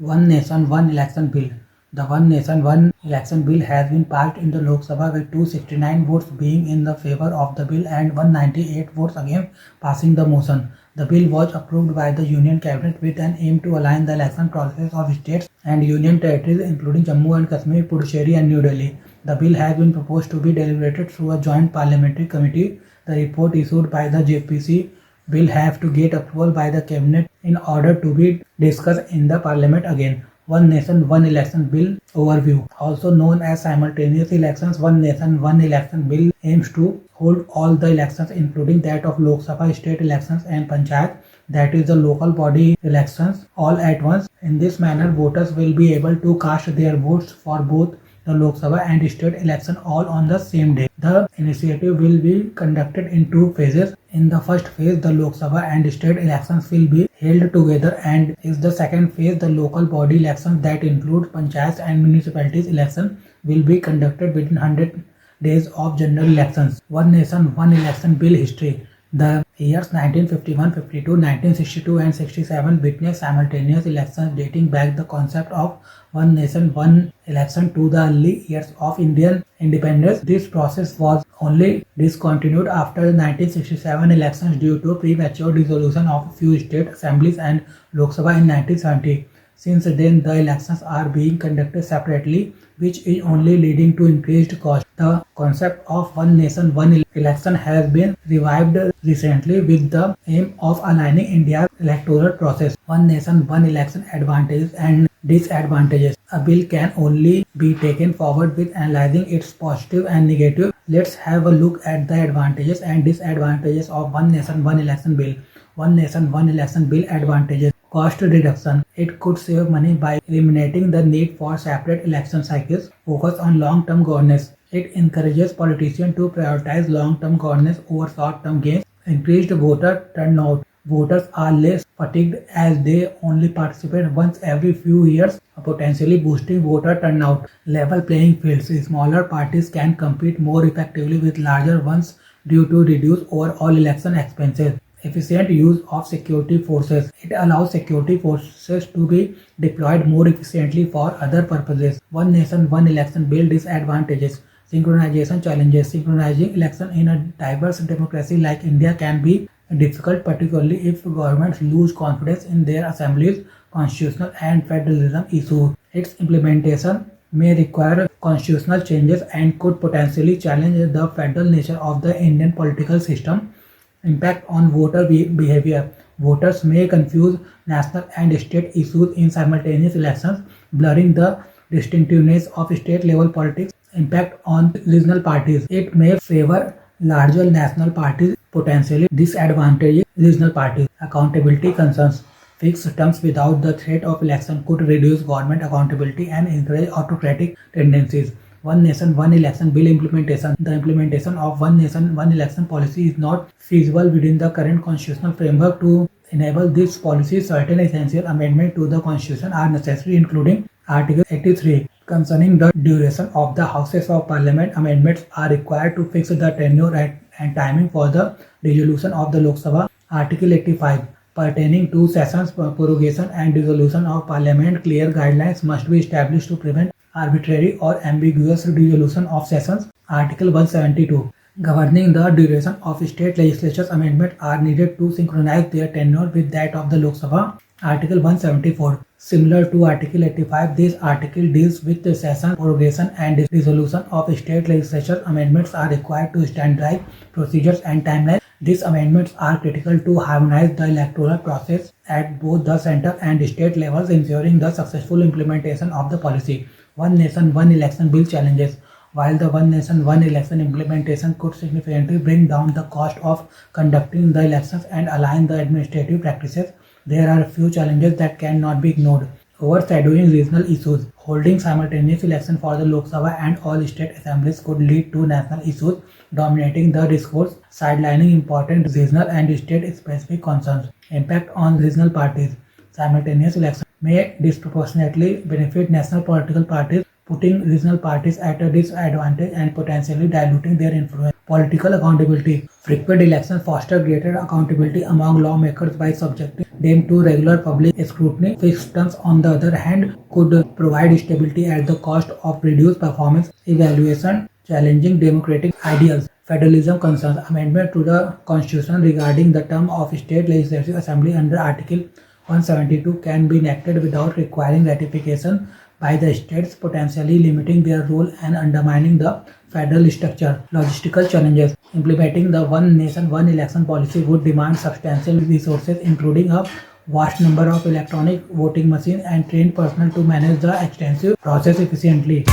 One Nation, One Election Bill. The One Nation, One Election Bill has been passed in the Lok Sabha with 269 votes being in the favor of the bill and 198 votes against passing the motion. The bill was approved by the Union Cabinet with an aim to align the election process of states and union territories including Jammu and Kashmir, Puducherry and New Delhi. The bill has been proposed to be deliberated through a joint parliamentary committee. The report issued by the JPC will have to get approval by the cabinet in order to be discussed in the parliament again. One Nation, One Election Bill overview. Also known as simultaneous elections, One Nation, One Election Bill aims to hold all the elections including that of Lok Sabha, state elections and Panchayat, that is the local body elections, all at once. In this manner, voters will be able to cast their votes for both the Lok Sabha and state election all on the same day. The initiative will be conducted in two phases. In the first phase, the Lok Sabha and state elections will be held together, and in the second phase, the local body elections that include panchayats and municipalities election will be conducted within 100 days of general elections. One Nation, One Election Bill history. The years 1951, 52, 1962 and 67 witnessed simultaneous elections dating back the concept of one nation, one election to the early years of Indian independence. This process was only discontinued after the 1967 elections due to premature dissolution of a few state assemblies and Lok Sabha in 1970. Since then, the elections are being conducted separately, which is only leading to increased cost. The concept of one nation, one election has been revived recently with the aim of aligning India's electoral process. One nation, one election advantages and disadvantages. A bill can only be taken forward with analyzing its positive and negative. Let's have a look at the advantages and disadvantages of One Nation, One Election Bill. One Nation, One Election Bill advantages. Cost reduction. It could save money by eliminating the need for separate election cycles. Focus on long-term governance. It encourages politicians to prioritize long-term governance over short-term gains. Increased voter turnout. Voters are less fatigued as they only participate once every few years, potentially boosting voter turnout. Level playing fields. Smaller parties can compete more effectively with larger ones due to reduced overall election expenses. Efficient use of security forces. It allows security forces to be deployed more efficiently for other purposes. One Nation, One Election Bill disadvantages. Synchronization challenges. Synchronizing election in a diverse democracy like India can be difficult, particularly if governments lose confidence in their assemblies, constitutional and federalism issues. Its implementation may require constitutional changes and could potentially challenge the federal nature of the Indian political system. Impact on voter behavior. Voters may confuse national and state issues in simultaneous elections, blurring the distinctiveness of state-level politics. Impact on regional parties. It may favor larger national parties, potentially disadvantage regional parties. Accountability concerns. Fixed terms without the threat of election could reduce government accountability and encourage autocratic tendencies. One Nation, One Election Bill implementation. The implementation of One Nation, One Election policy is not feasible within the current constitutional framework. To enable this policy, certain essential amendments to the Constitution are necessary, including Article 83 concerning the duration of the Houses of Parliament. Amendments are required to fix the tenure and timing for the resolution of the Lok Sabha. Article 85 pertaining to sessions, prorogation and dissolution of Parliament. Clear guidelines must be established to prevent arbitrary or ambiguous resolution of sessions. Article 172 governing the duration of state legislatures. Amendments are needed to synchronize their tenure with that of the Lok Sabha. Article 174 similar to Article 85, this article deals with the session, prorogation and dissolution of state legislatures. Amendments are required to standardize procedures and timelines. These amendments are critical to harmonize the electoral process at both the center and state levels, ensuring the successful implementation of the policy. One Nation, One Election Bill challenges. While the One Nation, One Election implementation could significantly bring down the cost of conducting the elections and align the administrative practices, there are a few challenges that cannot be ignored. Overshadowing regional issues. Holding simultaneous election for the Lok Sabha and all state assemblies could lead to national issues dominating the discourse, sidelining important regional and state-specific concerns. Impact on regional parties. Simultaneous election may disproportionately benefit national political parties, putting regional parties at a disadvantage and potentially diluting their influence. Political accountability. Frequent elections foster greater accountability among lawmakers by subjecting deemed too regular public scrutiny. Fixed terms, on the other hand, could provide stability at the cost of reduced performance evaluation, challenging democratic ideals. Federalism concerns. Amendment to the Constitution regarding the term of state legislative assembly under Article 172 can be enacted without requiring ratification by the states, potentially limiting their role and undermining the federal structure. Logistical challenges. Implementing the one nation, one election policy would demand substantial resources, including a vast number of electronic voting machines and trained personnel to manage the extensive process efficiently.